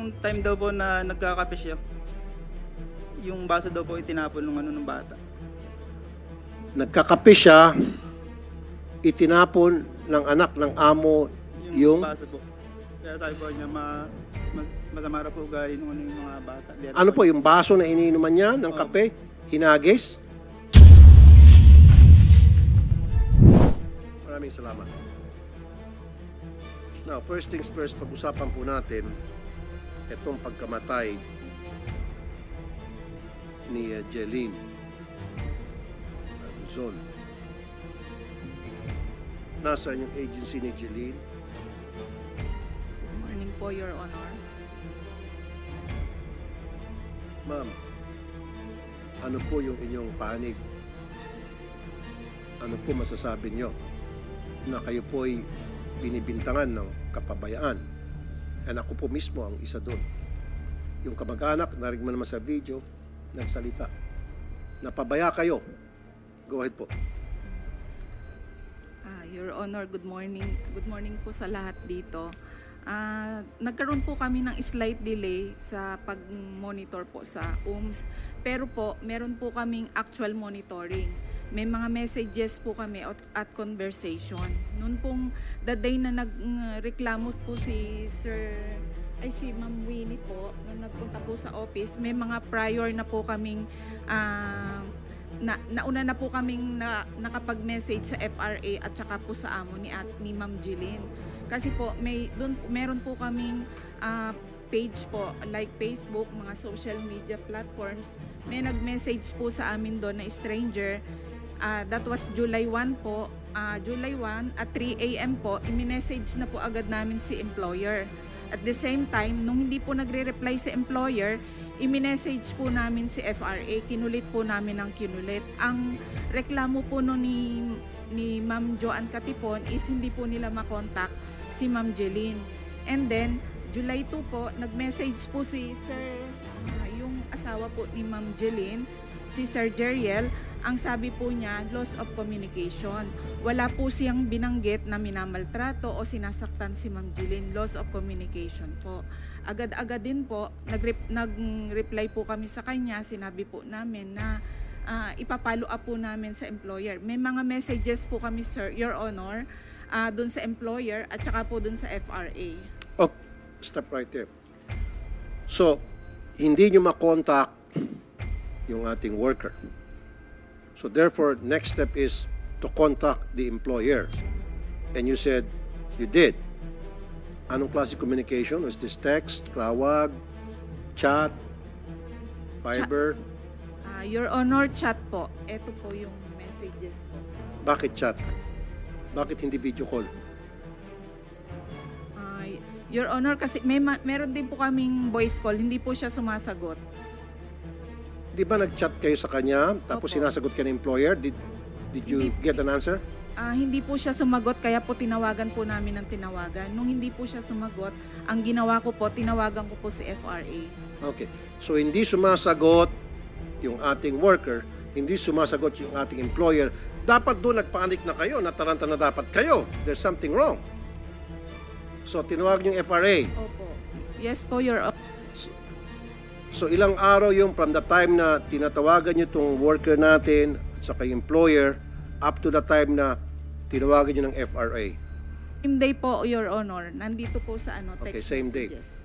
Yung time daw po na nagkakape siya, yung baso daw po itinapon ng bata. Nagkakape siya, itinapon ng anak ng amo yung... baso po. Kaya sabi po niya, masama raw po ugali yung mga bata. Ano po, yung baso na iniinuman niya ng kape, hinagis? Maraming salamat. Now, first things first, pag-usapan po natin itong pagkamatay ni Jeline Luzon. Nasaan yung agency ni Jeline? Good morning po, Your Honor. Ma'am, ano po yung inyong panig? Ano po masasabi nyo na kayo po ay binibintangan ng kapabayaan? And ako po mismo ang isa doon. Yung kamag-anak, narinig mo naman sa video, nagsalita. Napabaya kayo. Go ahead po. Your Honor, good morning. Good morning po sa lahat dito. Nagkaroon po kami ng slight delay sa pag-monitor po sa UMS. Pero po, meron po kaming actual monitoring. May mga messages po kami at conversation. Noon pong the day na nagreklamo po si Ma'am Winnie po, nung nagpunta po sa office, may mga prior na po kaming nauna na po kaming nakapag-message sa FRA at saka po sa amo ni Ma'am Jeline. Kasi po meron po kaming page po like Facebook, mga social media platforms. May nag-message po sa amin doon na stranger. That was July 1 po. July 1 at 3 a.m. po, i-message na po agad namin si employer. At the same time, nung hindi po nagre-reply si employer, i-message po namin si FRA, kinulit po namin ng kinulit. Ang reklamo po no ni Ma'am Joanne Katipon is hindi po nila makontak si Ma'am Jeline. And then, July 2 po, nag-message po si yung asawa po ni Ma'am Jeline, si Sir Jeriel. Ang sabi po niya, loss of communication. Wala po siyang binanggit na minamaltrato o sinasaktan si Ma'am Jeline. Loss of communication po. Agad-agad din po, nag-reply po kami sa kanya. Sinabi po namin na ipapalo up po namin sa employer. May mga messages po kami, Sir, Your Honor, dun sa employer at saka po dun sa FRA. Oh, stop right there. So, hindi nyo makontak yung ating worker. So therefore, next step is to contact the employer. And you said you did. Anong klase communication? Was this text, tawag, chat, Viber? Your Honor, chat po. Ito po yung messages po. Bakit chat? Bakit hindi video call? Your Honor, kasi meron din po kaming voice call. Hindi po siya sumasagot. Di ba nag-chat kayo sa kanya, tapos Opo. sinasagot ka ng employer? Did you get an answer? Hindi po siya sumagot, kaya po tinawagan po namin ng tinawagan. Nung hindi po siya sumagot, ang ginawa ko po, tinawagan ko po si FRA. Okay. So hindi sumasagot yung ating worker, hindi sumasagot yung ating employer. Dapat doon nagpanik na kayo, nataranta na dapat kayo. There's something wrong. So tinawag yung FRA. Opo. Yes po, Your Honor. So ilang araw yung from the time na tinatawagan nyo itong worker natin at saka yung employer up to the time na tinawagan nyo ng FRA? Same day po, Your Honor. Nandito po sa text Okay, same day. messages.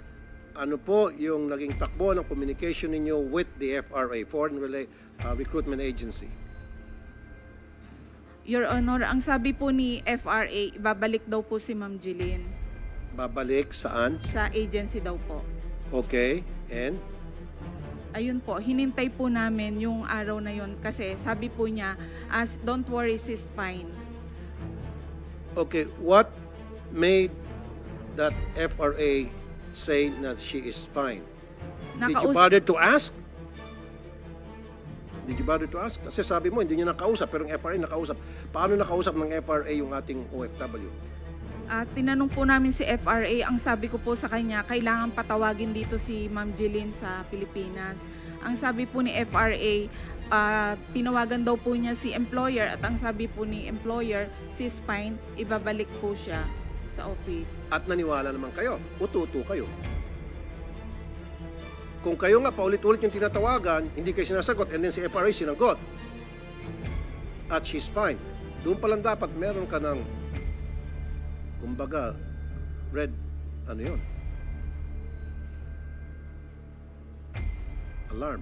Ano po yung naging takbo ng communication ninyo with the FRA, Foreign Recruitment Agency? Your Honor, ang sabi po ni FRA, ibabalik daw po si Ma'am Jeline Babalik saan? sa agency daw po. Okay, and? Ayun po, hinintay po namin yung araw na yun kasi sabi po niya, don't worry, she's fine. Okay, what made that FRA say that she is fine? Did you bother to ask? Did you bother to ask? Kasi sabi mo, hindi niya nakausap, pero yung FRA nakausap. Paano nakausap ng FRA yung ating OFW? Tinanong po namin si FRA, ang sabi ko po sa kanya, kailangan patawagin dito si Ma'am Jeline sa Pilipinas. Ang sabi po ni FRA, tinawagan daw po niya si employer at ang sabi po ni employer, she's fine, ibabalik po siya sa office. At naniwala naman kayo, ututo kayo. Kung kayo nga paulit-ulit yung tinatawagan, hindi kayo sinasagot, and then si FRA sinagot, at she's fine, doon pa lang dapat meron ka ng, kumbaga, red, ano yun? Alarm.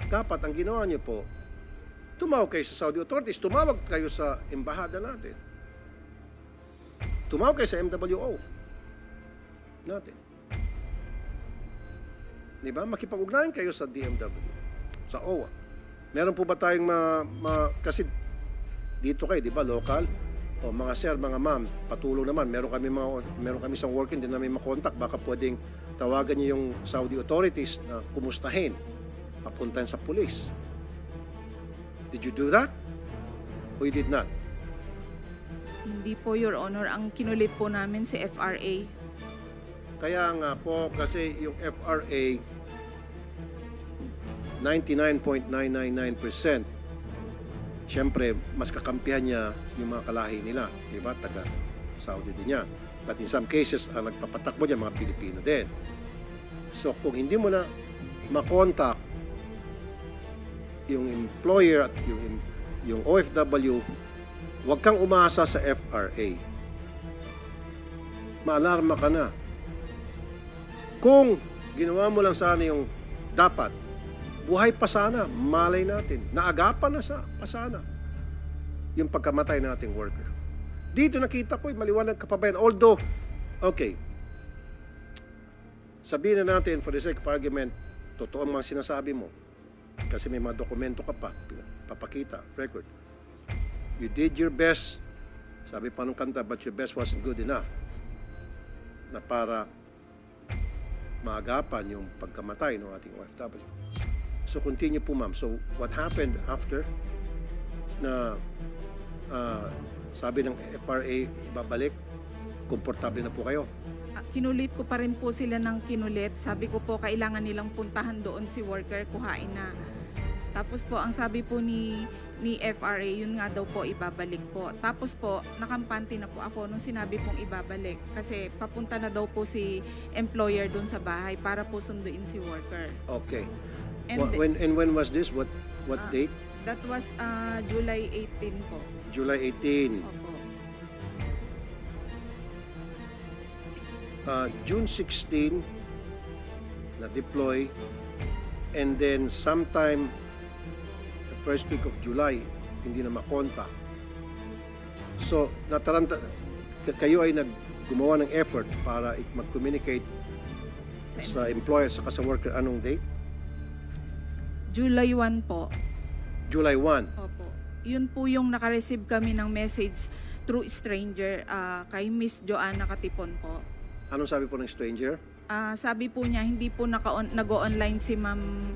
Dapat ang ginawa niyo po, tumawag kayo sa Saudi authorities, tumawag kayo sa embahada natin. Tumawag kayo sa MWO natin. Di ba? Makipag-ugnayan kayo sa DMW, sa OWA. Meron po ba tayong kasi dito kayo, di ba, local? O mga sir, mga ma'am, patulong naman. Meron kami isang working din na may makontak. Baka pwedeng tawagan niyo yung Saudi authorities na kumustahin, papuntahin sa police. Did you do that? Or you did not? Hindi po, Your Honor. Ang kinulit po namin si FRA. Kaya nga po, kasi yung FRA, 99.999%, siyempre, mas kakampihan niya yung mga kalahi nila. Diba? Taga Saudi din niya. But in some cases, ang nagpapatakbo niya, mga Pilipino din. So, kung hindi mo na makontak yung employer at yung OFW, huwag kang umasa sa FRA. Maalarma ka na. Kung ginawa mo lang sana yung dapat, buhay pa sana, malay natin. Naagapan na pasana yung pagkamatay ng ating worker. Dito nakita ko, maliwanag ka pa ba yan? Although, okay, sabihin na natin, for the sake of argument, totoo ang mga sinasabi mo. Kasi may mga dokumento ka pa, papakita, record. You did your best, sabi pa nung kanta, but your best wasn't good enough na para maagapan yung pagkamatay ng ating OFW. So continue po, ma'am. So what happened after na sabi ng FRA ibabalik, komportable na po kayo? Kinulit ko pa rin po sila ng kinulit. Sabi ko po, kailangan nilang puntahan doon si worker, kuhain na. Tapos po, ang sabi po ni FRA, yun nga daw po ibabalik po. Tapos po, nakampante na po ako nung sinabi pong ibabalik. Kasi papunta na daw po si employer doon sa bahay para po sunduin si worker. Okay. And When was this? What date? That was July 18 po. July 18. Opo. June 16 na-deploy, and then sometime the first week of July hindi na makontak. So kayo ay gumawa ng effort para mag-communicate sa employer saka sa worker. Anong date? July 1 po. July 1. Opo. Yun po yung nakareceive kami ng message through stranger kay Miss Joanna Katipon po. Anong sabi po ng stranger? Sabi po niya, hindi po nag-online si Ma'am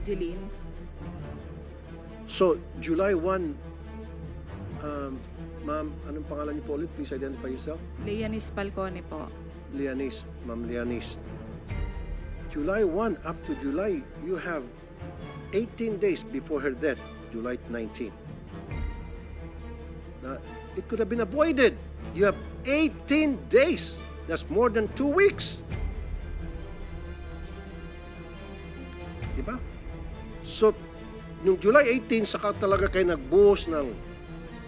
Jeline. So, July 1, ma'am, anong pangalan niyo po ulit? Please identify yourself. Leonis Falcone po. Leonis, ma'am Leonis. July 1 up to July, you have 18 days before her death, July 19. Now, it could have been avoided. You have 18 days. That's more than 2 weeks. Diba? So, nung July 18, saka talaga kayo nag-boost ng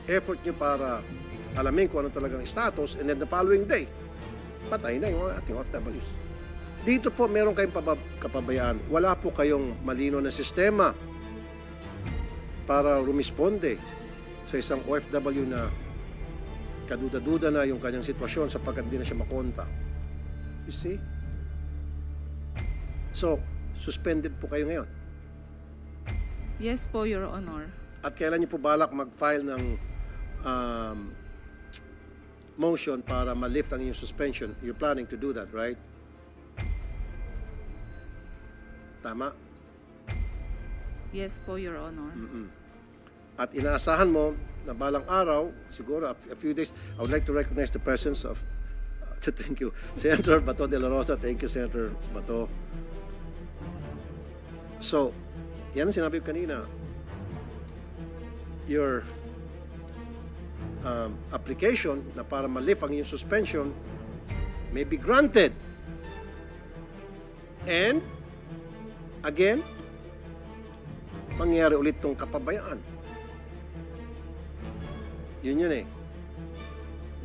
effort nyo para alamin kung ano talagang status, and then the following day, patay na yung ating OFWs. Dito po, meron kayong kapabayaan. Wala po kayong malino na sistema para rumisponde sa isang OFW na kaduda-duda na yung kanyang sitwasyon sapagkat hindi na siya makontak. You see? So, suspended po kayo ngayon. Yes po, Your Honor. At kailan niyo po balak mag-file ng motion para ma-lift ang inyong suspension? You're planning to do that, right? Tama? Yes po, Your Honor. At inaasahan mo na balang araw, siguro a few days, I would like to recognize the presence of, thank you, Senator Bato de la Rosa. Thank you, Senator Bato. So, yan ang sinabi ko kanina. Your application na para ma-lift ang inyong suspension may be granted. And, again, mangyari ulit tong kapabayaan. Yun eh.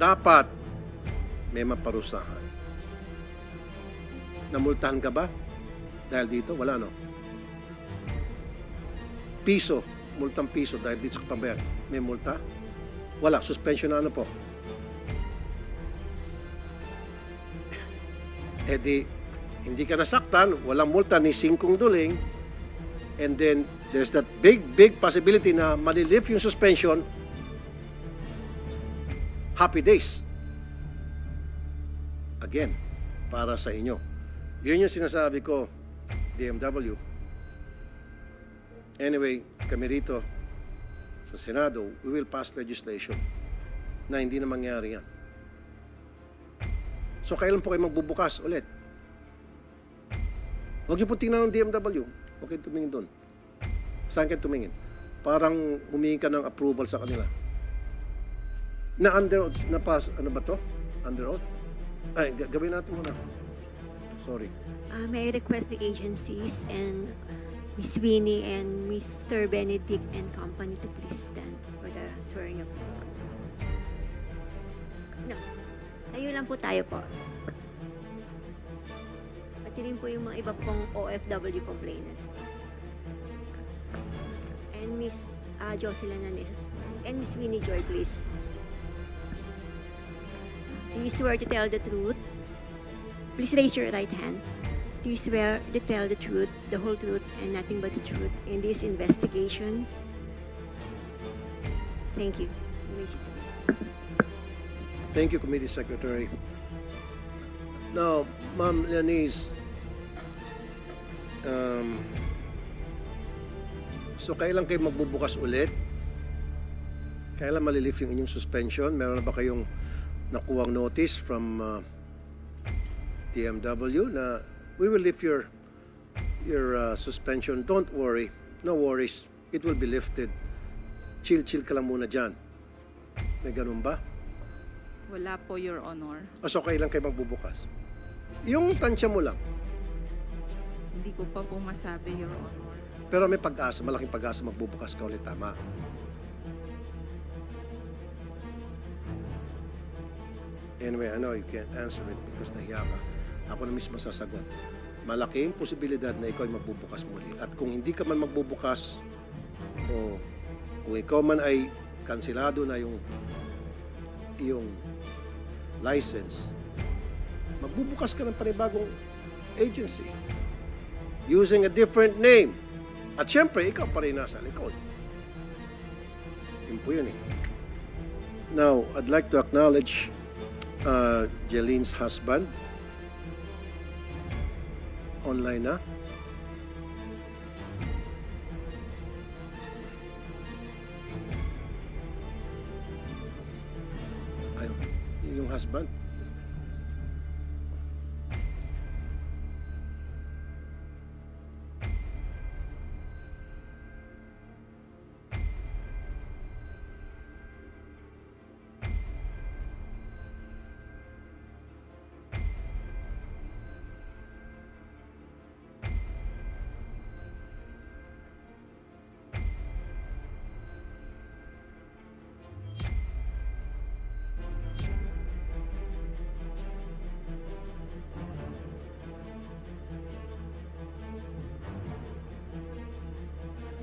Dapat may maparusahan. Namultahan ka ba? Dahil dito, wala no. Piso, multang piso dahil dito sa kapabayaan. May multa? Wala, suspension na ano po. Eh di, hindi ka nasaktan, walang multa ni singkong duling, and then there's that big possibility na malilift yung suspension, happy days. Again, para sa inyo. Yun yung sinasabi ko, DMW. Anyway, kami rito sa Senado, we will pass legislation na hindi na mangyari yan. So, kailan po kayo magbubukas ulit? Huwag niyo po tingnan ng DMW. Huwag kayo tumingin doon. Saan kayo tumingin? Parang humingi ka ng approval sa kanila. Na under oath, na pass, ano ba to? Under oath? Ay, gawin natin muna. Sorry. May I request the agencies and Miss Winnie and Mr. Benedict and company to please stand for the swearing of oath. No. Tayo lang po tayo po. At yun po yung mga iba pong OFW complainants po. And Miss Jocelyn Hernandez and Miss Winnie Joy, please. Do you swear to tell the truth? Please raise your right hand. Do you swear to tell the truth, the whole truth, and nothing but the truth in this investigation? Thank you. You may sit down. Thank you, Committee Secretary. Now, Ma'am Leonise, so kailan kayo magbubukas ulit? Kailan malilift yung inyong suspension? Meron na ba kayong nakuwang notice from DMW na we will lift your suspension. Don't worry. No worries. It will be lifted. Chill ka lang muna dyan. May ganun ba? Wala po, Your Honor. So kailan kayo magbubukas? Yung tansya mo lang. Hindi ko pa po masabi, Your Honor. Pero may pag-asa, malaking pag-asa magbubukas ka ulit, tama? Anyway, I know you can't answer it because nahiya ka. Ako na mismo sasagot. Malaking posibilidad na ikaw ay magbubukas muli. At kung hindi ka man magbubukas, o kung ikaw man ay kansilado na yung license, magbubukas ka ng panibagong agency using a different name. At syempre, ikaw pa rin nasa likod. Yun po yun eh. Now, I'd like to acknowledge Jeline's husband. Online na. Ayun, yung husband.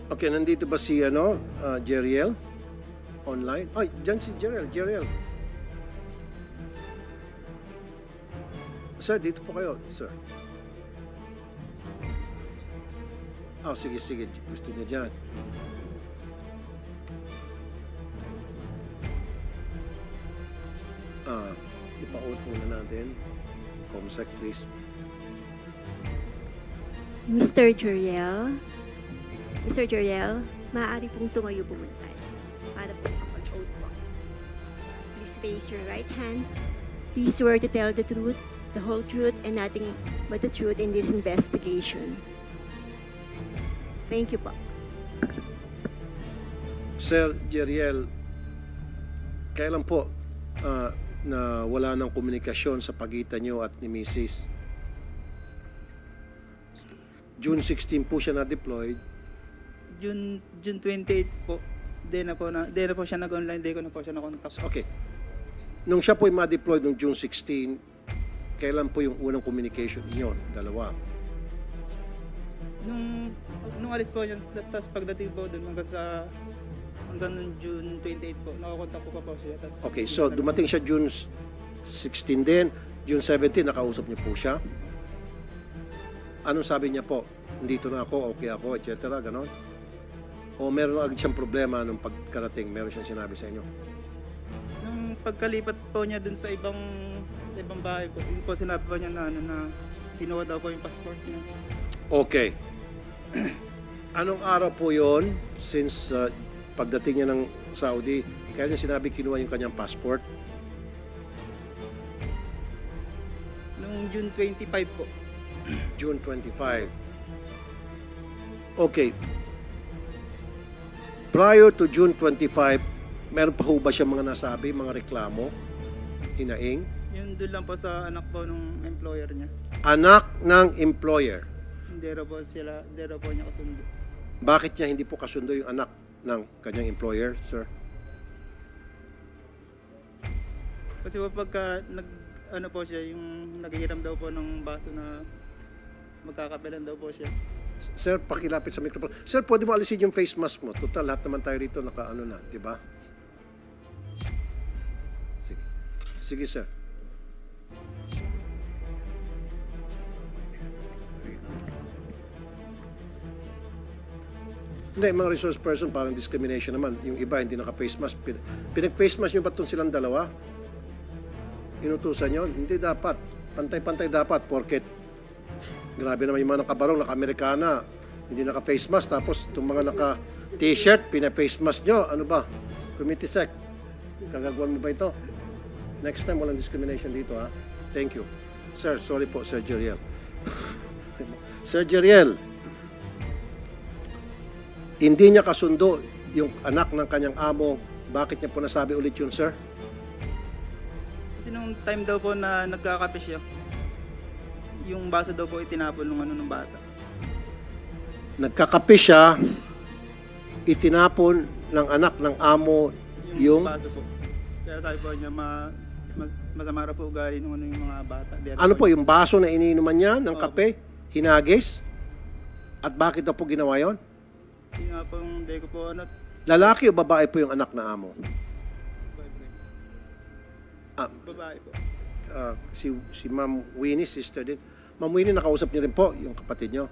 Okay, nandito ba si Jeriel? Online? Ay, dyan si Jeriel. Sir, dito po kayo, sir. Sige. Gusto niya dyan. Ipa-out muna natin. Comsec, please. Mr. Joriel, maaari pong tumayo po muna tayo para po makapag-oath po. Please raise your right hand. Please swear to tell the truth, the whole truth, and nothing but the truth in this investigation. Thank you po. Sir Jeriel, kailan po na wala ng komunikasyon sa pagitan niyo at ni Mrs.? June 16 po siya na-deployed. June 28 po. Di na po siya nag-online, di ko na po siya na-contact. Okay. Nung siya po ay ma-deployed noong June 16, kailan po yung unang communication niyo? Dalawa. Nung alis po yun, tapos pagdating po doon hanggang nung June 28 po, nakakontak ko pa po siya. Tas, Okay, so dumating siya June 16 din. June 17, nakausap niyo po siya. Anong sabi niya po? Nandito na ako, okay ako, etc. Ganon? O meron agad siyang problema nung pagkarating, meron siyang sinabi sa inyo? Nung pagkalipat po niya dun sa ibang bahay po, yun po sinabi po niya na kinuha daw po yung passport niya. Okay. Anong araw po yon since pagdating niya ng Saudi, kaya niya sinabi kinuha yung kanyang passport? Nung June 25 po. June 25. Okay. Prior to June 25, meron pa ho ba siya mga nasabi, mga reklamo, hinaing? Yun doon lang po sa anak po nung employer niya. Anak ng employer. Hindi raw po niya kasundo. Bakit niya hindi po kasundo yung anak ng kanyang employer, sir? Kasi po pagka ano po siya, yung naghihiram daw po ng baso na magkakapelan daw po siya. Sir, pakilapit sa microphone. Sir, pwede mo alisin yung face mask mo. Total, lahat naman tayo rito nakaano na, di ba? Sige. Sige, sir. Hindi, mga resource person, parang discrimination naman. Yung iba, hindi naka-face mask. Pinag-face mask nyo ba itong silang dalawa? Inutusan nyo? Hindi dapat. Pantay-pantay dapat. Porket, grabe naman yung mga nakabarong, naka-Amerikana, hindi naka-face mask. Tapos, itong mga naka-t-shirt, pina-face mask nyo. Ano ba? Committee sec. Kagagawan mo ba ito? Next time, walang discrimination dito, ha? Thank you. Sir, sorry po, Sir Jeriel. Sir Jeriel, hindi niya kasundo yung anak ng kanyang amo. Bakit niya po nasabi ulit yun, sir? Kasi nung time daw po na nagkakape siya, yung baso daw po itinapon ng bata. Nagkakape siya, itinapon ng anak ng amo yung... baso po. Kaya sabi po niya, masama raw po ugali yung mga bata. Ano po, yung baso na iniinuman niya ng kape, hinagis? At bakit daw po ginawa yon? Yung nga pong hindi ko po Lalaki o babae po yung anak na amo? babae po. Si Ma'am Winnie, sister din. Ma'am Winnie, nakausap niyo rin po yung kapatid niyo.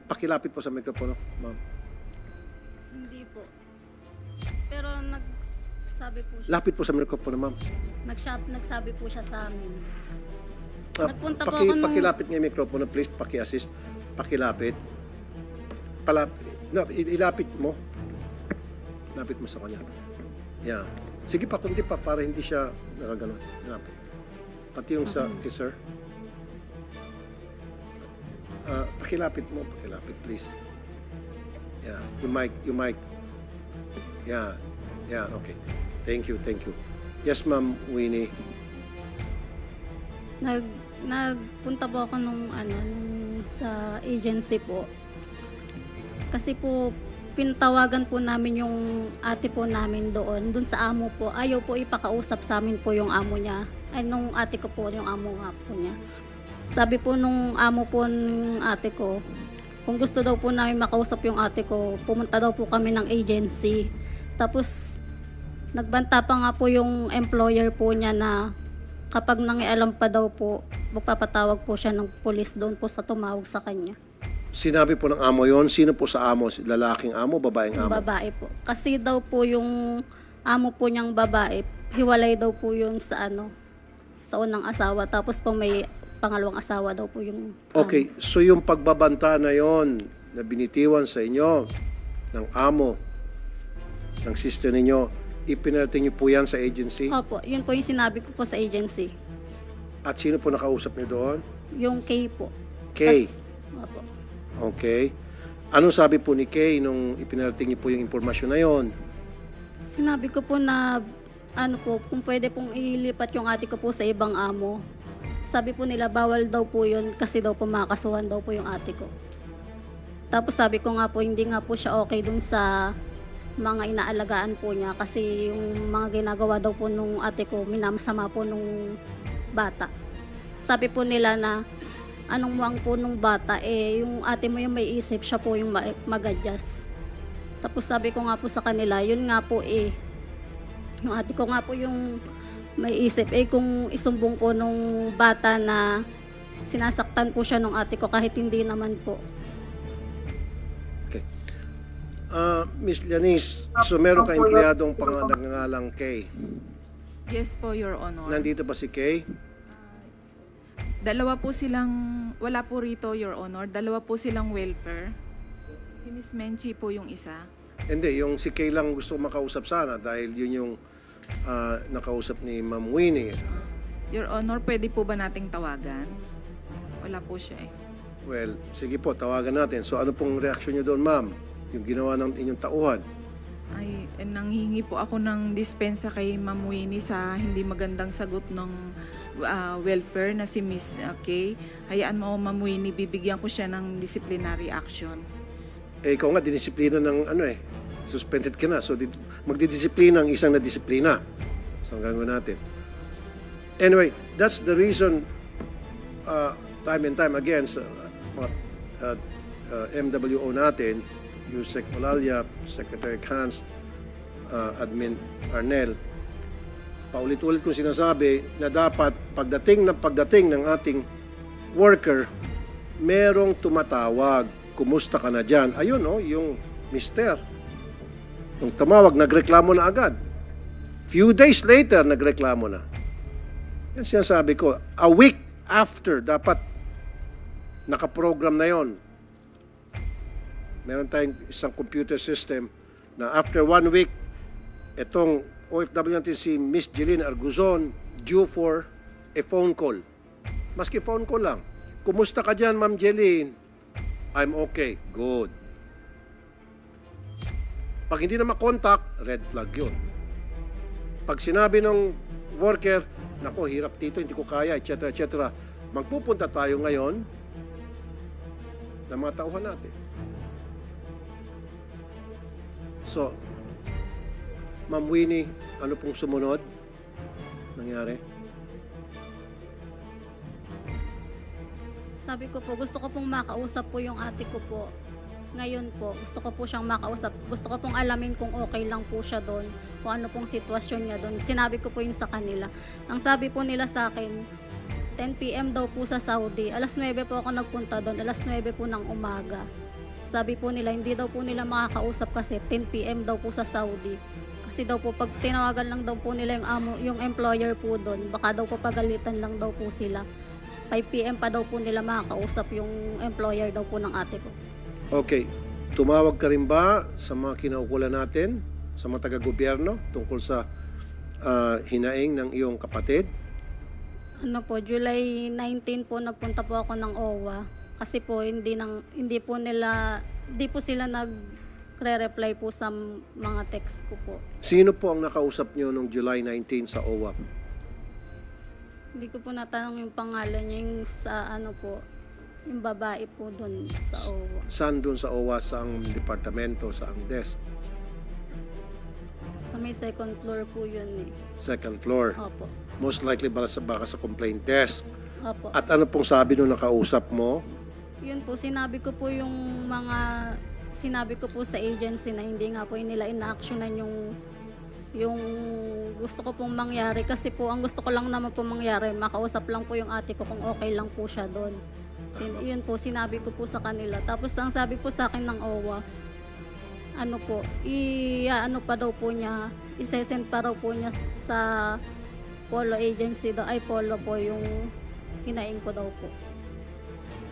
Pakilapit po sa mikropono, ma'am. Hindi po. Pero nagsabi po siya. Lapit po sa mikropono, ma'am. Nagsabi po siya sa amin. Nagpunta po ako nung... Pakilapit nga yung mikropono, please. Paki-assist. Pakilapit. Ilapit mo. Lapit mo sa kanya. Yeah. Sige pa, kundi pa, para hindi siya nakaganon. Lapit. Pati yung sa kay sir. Pakilapit mo, please. Yeah, yung mic. Yeah, okay. Thank you. Yes, Ma'am Winnie. Nagpunta po ako nung sa agency po. Kasi po pinatawagan po namin yung ate po namin doon sa amo po. Ayaw po ipakausap sa amin po yung amo niya. Ay nung ate ko po, yung amo nga po niya. Sabi po nung amo po ng ate ko, kung gusto daw po namin makausap yung ate ko, pumunta daw po kami ng agency. Tapos nagbanta pa nga po yung employer po niya na kapag nangialam pa daw po, magpapatawag po siya ng pulis doon po sa tumawag sa kanya. Sinabi po ng amo yon. Sino po sa amo? Lalaking amo, babaeng Yung amo? babae po. Kasi daw po yung amo po niyang babae, hiwalay daw po yun sa sa unang asawa. Tapos po may pangalawang asawa daw po yung Okay, so yung pagbabanta na yon na binitiwan sa inyo ng amo, ng sister ninyo, ipinarating niyo po yan sa agency? Opo, yun po yung sinabi ko po sa agency. At sino po nakausap niyo doon? Yung Kay po. Kay. Opo. Okay. Anong sabi po ni Kay nung ipinarating niyo po yung impormasyon na yon? Sinabi ko po na kung pwede pong ilipat yung ate ko po sa ibang amo. Sabi po nila bawal daw po yun kasi daw po makakasuhan daw po yung ate ko. Tapos sabi ko nga po, hindi nga po siya okay dun sa mga inaalagaan po niya kasi yung mga ginagawa daw po nung ate ko, minamasama po nung bata. Sabi po nila na anong muwang po nung bata, yung ate mo yung may isip, siya po yung mag-adjust. Tapos sabi ko nga po sa kanila, yun nga po yung ate ko nga po yung may isip. Kung isumbong po nung bata na sinasaktan po siya nung ate ko kahit hindi naman po. Okay. Miss Janice, so meron ka empleyadong nangangalang Kay. Yes po, Your Honor. Nandito ba si Kay? Dalawa po silang, wala po rito, Your Honor. Dalawa po silang welfare. Si Miss Menchi po yung isa. Hindi, yung si Kay lang gusto ko makausap sana dahil yun yung nakausap ni Ma'am Winnie. Your Honor, pwede po ba nating tawagan? Wala po siya eh. Well, sige po, tawagan natin. So ano pong reaksyon niyo doon, ma'am? Yung ginawa ng inyong tauhan? Ay, nanghingi po ako ng dispensa kay Ma'am Winnie sa hindi magandang sagot ng welfare na si Miss Kay. Hayaan mo, Ma'am Winnie, bibigyan ko siya ng disciplinary action. Ikaw nga, dinisiplina ng suspended ka na. So, magdidisiplina ang isang nadisiplina. So, ang gagawin natin. Anyway, that's the reason time and time again sa mga MWO natin, Yusek Olalia, Secretary Hans, Admin Arnel, paulit-ulit kong sinasabi na dapat pagdating ng ating worker, merong tumatawag. Kumusta ka na dyan? Ayun, yung mister. Nung tumawag, nagreklamo na agad. Few days later, nagreklamo na. Yan sinasabi ko. A week after, dapat nakaprogram na yon. Meron tayong isang computer system na after 1 week, itong OFW natin si Miss Jeline Arguzon due for a phone call. Maski phone call lang. Kumusta ka dyan, Ma'am Jeline? I'm okay. Good. Pag hindi na makontak, red flag yun. Pag sinabi ng worker, nako, hirap dito, hindi ko kaya, etc., etc., magpupunta tayo ngayon na mga tauhan natin. So, Ma'am Winnie, ano pong sumunod nangyari? Sabi ko po, gusto ko pong makausap po yung ate ko po. Ngayon po, gusto ko po siyang makausap. Gusto ko pong alamin kung okay lang po siya doon, kung ano pong sitwasyon niya doon. Sinabi ko po yun sa kanila. Ang sabi po nila sa akin, 10 p.m. daw po sa Saudi. Alas 9 po ako nagpunta doon, alas 9 po ng umaga. Sabi po nila, hindi daw po nila makakausap kasi 10 p.m. daw po sa Saudi. Kasi daw po, pag tinawagan lang daw po nila yung employer po doon, baka daw po pagalitan lang daw po sila. 5 p.m. pa daw po nila makakausap yung employer daw po ng ate ko. Okay. Tumawag ka rin ba sa mga kinaukulan natin, sa mga taga-gobyerno, tungkol sa hinaing ng iyong kapatid? Ano po, July 19 po nagpunta po ako ng OWA. Kasi po hindi po sila nagre-reply po sa mga text ko po. Sino po ang nakausap niyo noong July 19 sa OWA? Hindi ko po natanong yung pangalan niya, yung sa ano po, yung babae po doon sa OWA. Saan doon sa OWA, sa ang departamento, sa ang desk? Sa may second floor po yun eh. Second floor. Opo. Most likely baka sa complaint desk. Opo. At ano pong sabi nung nakausap mo? Yun po, sinabi ko po sa agency na hindi nga po nila ina-actionan yung gusto ko pong mangyari. Kasi po, ang gusto ko lang naman po mangyari, makausap lang po yung ate ko kung okay lang po siya doon. Yun po, sinabi ko po sa kanila. Tapos ang sabi po sa akin ng OWA, ano po, ano pa daw po niya, isesend pa daw po niya sa Polo agency daw, ay Polo po yung hinaing ko daw po.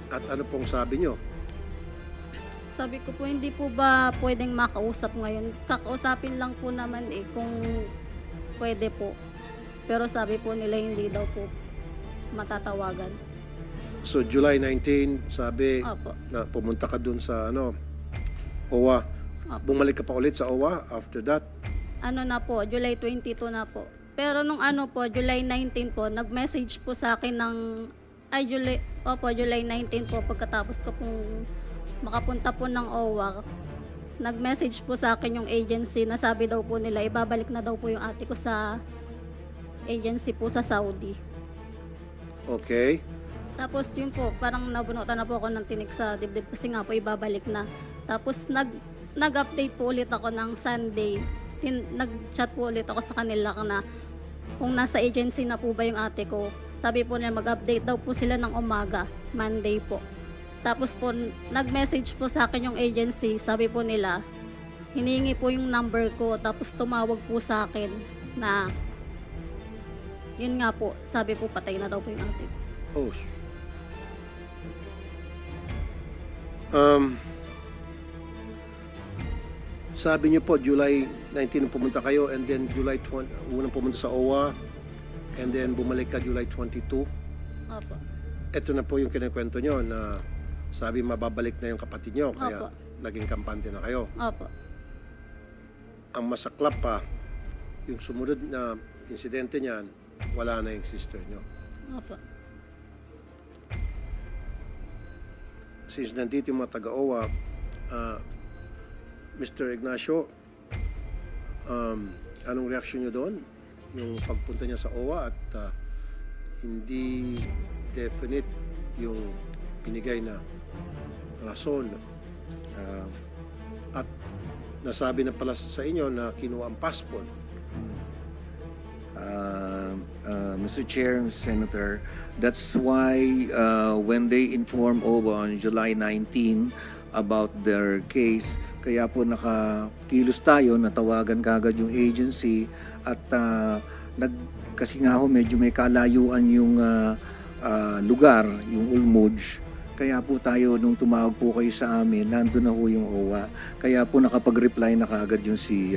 At ano pong sabi nyo? Sabi ko po, hindi po ba pwedeng makausap ngayon? Kakausapin lang po naman kung pwede po. Pero sabi po nila hindi daw po matatawagan. So July 19, sabi Opo. na pumunta ka dun sa OWA. Opo. Bumalik ka pa ulit sa OWA after that? Ano na po, July 22 na po. Pero nung July 19 po, nag-message po sa akin July 19 po, pagkatapos ko pong makapunta po ng OWA. Nag-message po sa akin yung agency na sabi daw po nila ibabalik na daw po yung ate ko sa agency po sa Saudi. Okay. Tapos yun po, parang nabunutan na po ako ng tinik sa dibdib kasi nga po ibabalik na. Tapos nag-update po ulit ako ng Sunday. Nag-chat po ulit ako sa kanila na kung nasa agency na po ba yung ate ko. Sabi po nila mag-update daw po sila ng umaga, Monday po. Tapos po, nag-message po sa akin yung agency, sabi po nila, hinihingi po yung number ko, tapos tumawag po sa akin na, yun nga po, sabi po patay na daw po yung ate ko. Oh. Sabi niyo po, July 19 pumunta kayo, and then July 20, unang pumunta sa OWA, and then bumalik ka July 22. Opo. Ito na po yung kinikwento nyo na sabi mababalik na yung kapatid nyo, kaya Opo. naging kampante na kayo. Opo. Ang masaklap pa, yung sumunod na insidente niyan, wala na yung sister nyo. Opo. Since nandito yung mga taga-OWA, Mr. Ignacio, anong reaksyon nyo doon? Yung pagpunta niya sa OWA at hindi definite yung binigay na rason. At nasabi na pala sa inyo na kinuha ang passport. Mr. Chair, Senator, that's why when they informed OWA on July 19 about their case, kaya po nakakilos tayo, natawagan kagad yung agency at kasi nga ho medyo may kalayuan yung lugar, yung Ulmuj. Kaya po tayo, nung tumawag po kayo sa amin, nandun na ho yung OWA. Kaya po nakapag-reply na kagad yung si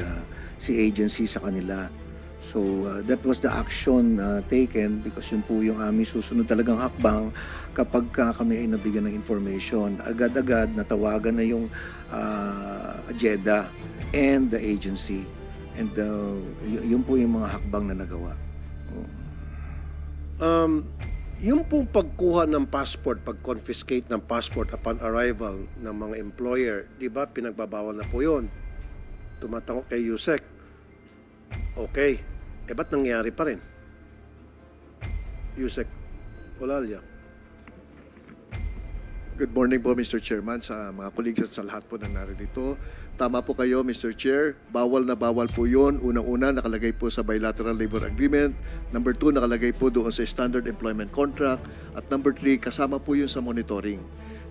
agency sa kanila. So that was the action taken because yun po yung aming susunod talagang hakbang kapag kami ay nabigyan ng information. Agad-agad natawagan na yung JEDA and the agency. And yun po yung mga hakbang na nagawa. Yung pong pagkuha ng passport, pag-confiscate ng passport upon arrival ng mga employer, di ba pinagbabawal na po yun? Tumatango kay Yusek. Okay. Ba't nangyari pa rin? Yusek Olalia. Good morning po, Mr. Chairman, sa mga colleagues at sa lahat po na naririto. Tama po kayo, Mr. Chair. Bawal na bawal po yun. Unang-una, nakalagay po sa Bilateral Labor Agreement. Number 2, nakalagay po doon sa Standard Employment Contract. At number 3, kasama po yun sa monitoring.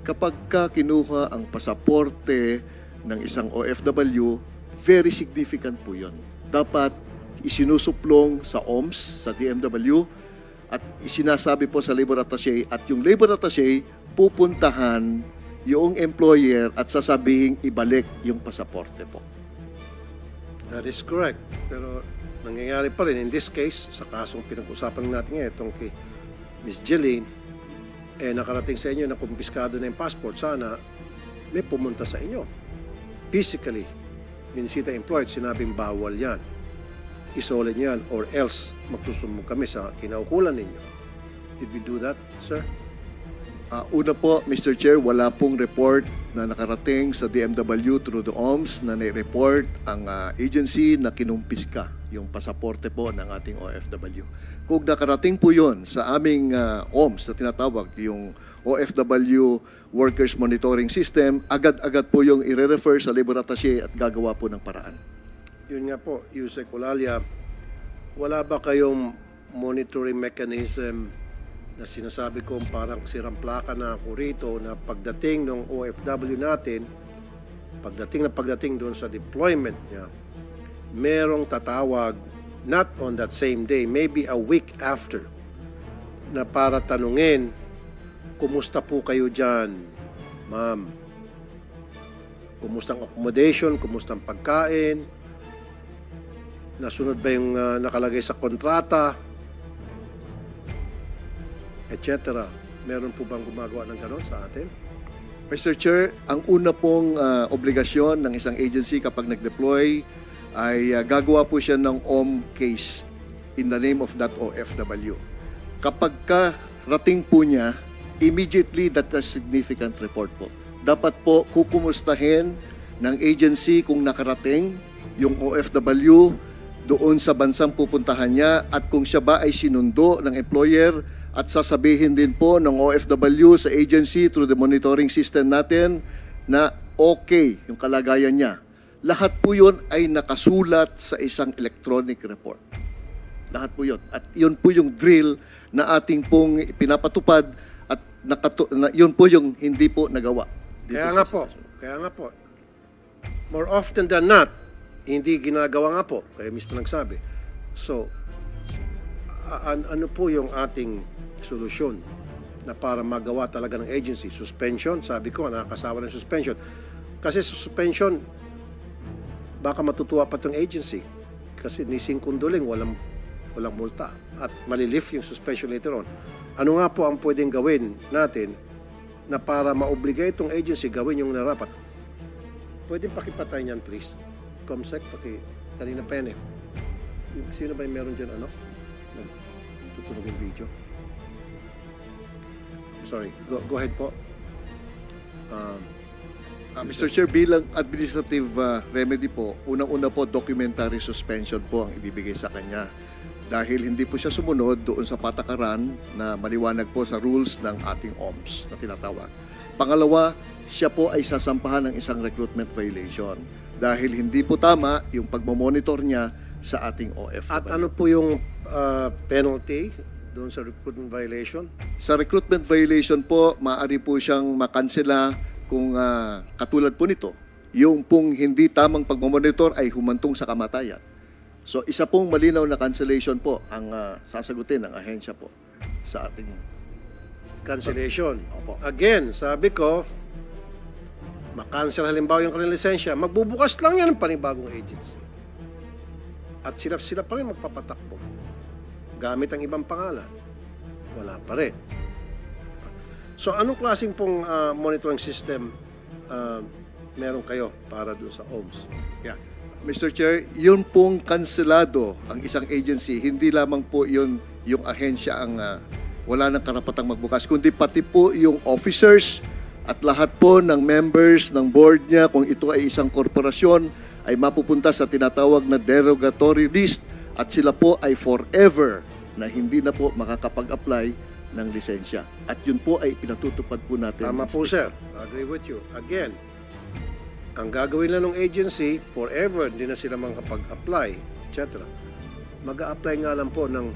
Kapag ka kinuha ang pasaporte ng isang OFW, very significant po yun. Dapat isinusuplong sa OMS, sa DMW, at isinasabi po sa Labor Attaché, at yung Labor Attaché pupuntahan yung employer at sasabihing ibalik yung pasaporte po. That is correct. Pero nangyayari pa rin. In this case, sa kasong pinag-usapan natin ngayon, itong kay Ms. Jeline, nakarating sa inyo na kumpiskado na yung passport. Sana may pumunta sa inyo. Physically, binisita employed, sinabing bawal yan. Isolate nyo yan or else magsusumbong kami sa kinaukulan ninyo. Did we do that, sir? Una po, Mr. Chair, wala pong report na nakarating sa DMW through the OMS na nai-report ang agency na kinumpiska yung pasaporte po ng ating OFW. Kung nakarating po yun sa aming OMS na tinatawag, yung OFW Workers Monitoring System, agad-agad po yung i-refer sa Labor Attaché at gagawa po ng paraan. Yun nga po, Yusek Olalia, wala ba kayong monitoring mechanism na sinasabi ko parang sirang plaka na ako rito na pagdating ng OFW natin, pagdating doon sa deployment niya, merong tatawag not on that same day, maybe a week after, na para tanungin, kumusta po kayo dyan, ma'am? Kumusta ang accommodation? Kumusta ang pagkain? Nasunod ba yung nakalagay sa kontrata? Etc. Meron po bang gumagawa ng ganon sa atin? Mr. Chair, ang una pong obligasyon ng isang agency kapag nag-deploy ay gagawa po siya ng OM case in the name of that OFW. Kapag rating po niya, immediately that a significant report po. dapat po kukumustahin ng agency kung nakarating yung OFW doon sa bansang pupuntahan niya at kung siya ba ay sinundo ng employer at sasabihin din po ng OFW sa agency through the monitoring system natin na okay yung kalagayan niya. Lahat po yun ay nakasulat sa isang electronic report. Lahat po yun. At yun po yung drill na ating pong pinapatupad at yun po yung hindi po nagawa. dito Kaya sa nga po, sitwasyon. kaya nga po. More often than not, hindi ginagawa nga po. Kayo mismo nagsabi. So, ano po yung ating solusyon na para magawa talaga ng agency? Suspension, sabi ko, nakakasawa ng suspension. Kasi sa suspension, baka matutuwa pa itong agency. Kasi ni Singkunduling, walang multa. At malilift yung suspension later on. Ano nga po ang pwedeng gawin natin na para maobligay itong agency gawin yung narapat? Pwedeng pakipatay niyan, please. Comsec, kanina pa yan eh. Sino ba yung meron dyan, tutunog yung video? Sorry, go ahead po. Mr. Chair, bilang administrative remedy po, unang-una po, documentary suspension po ang ibibigay sa kanya. Dahil hindi po siya sumunod doon sa patakaran na maliwanag po sa rules ng ating OMS na tinatawag. Pangalawa, siya po ay sasampahan ng isang recruitment violation dahil hindi po tama yung pagmamonitor niya sa ating OFW. At ano po yung penalty doon sa recruitment violation? Sa recruitment violation po, maaari po siyang makansela kung katulad po nito, yung pong hindi tamang pagmamonitor ay humantong sa kamatayan. So isa pong malinaw na cancellation po ang sasagutin ng ahensya po sa ating Cancellation. Opo. Again, sabi ko, makancel halimbawa yung kanilang lisensya, magbubukas lang yan ng panibagong agency. At sila pa rin magpapatakbo. Gamit ang ibang pangalan. Wala pa rin. So anong klaseng pong monitoring system meron kayo para doon sa OMS? Yeah. Mr. Chair, yun pong kanselado ang isang agency, hindi lamang po yun yung ahensya ang wala ng karapatang magbukas, kundi pati po yung officers at lahat po ng members ng board niya, kung ito ay isang korporasyon, ay mapupunta sa tinatawag na derogatory list at sila po ay forever na hindi na po makakapag-apply ng lisensya. At yun po ay pinatutupad po natin. Tama po, sir. Agree with you. Again, ang gagawin lang ng agency, forever, hindi na sila makapag-apply, etc. Mag-a-apply nga lang po ng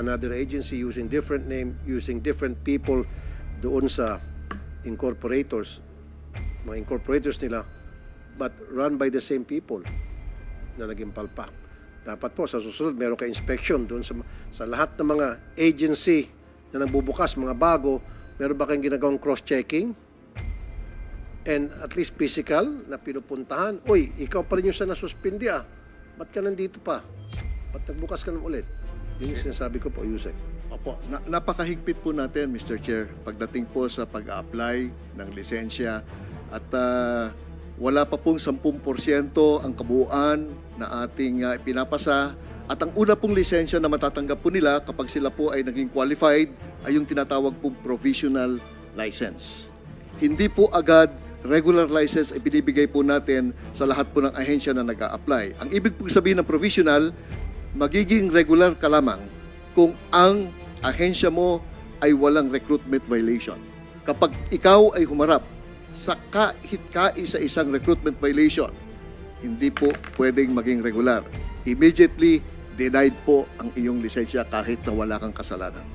another agency using different name, using different people doon sa incorporators, mga incorporators nila, but run by the same people na naging palpak. Dapat po, sa susunod, meron ka inspection doon sa lahat ng mga agency na nagbubukas, mga bago, meron ba kayong ginagawang cross-checking? And at least physical na pinupuntahan. Uy, ikaw pa rin yung sa nasuspindi ah. Ba't ka nandito pa? Ba't nagbukas ka naman ulit? Yun yung sinasabi ko po, Yusek. Opo, napakahigpit po natin, Mr. Chair, pagdating po sa pag-a-apply ng lisensya at wala pa pong 10% ang kabuuan na ating pinapasa at ang una pong lisensya na matatanggap po nila kapag sila po ay naging qualified ay yung tinatawag pong provisional license. Hindi po agad regular license ay binibigay po natin sa lahat po ng ahensya na nag-a-apply. Ang ibig pong sabihin ng provisional, magiging regular ka lamang kung ang ahensya mo ay walang recruitment violation. Kapag ikaw ay humarap sa kahit kaisa-isang recruitment violation, hindi po pwedeng maging regular. Immediately, denied po ang iyong lisensya kahit na wala kang kasalanan.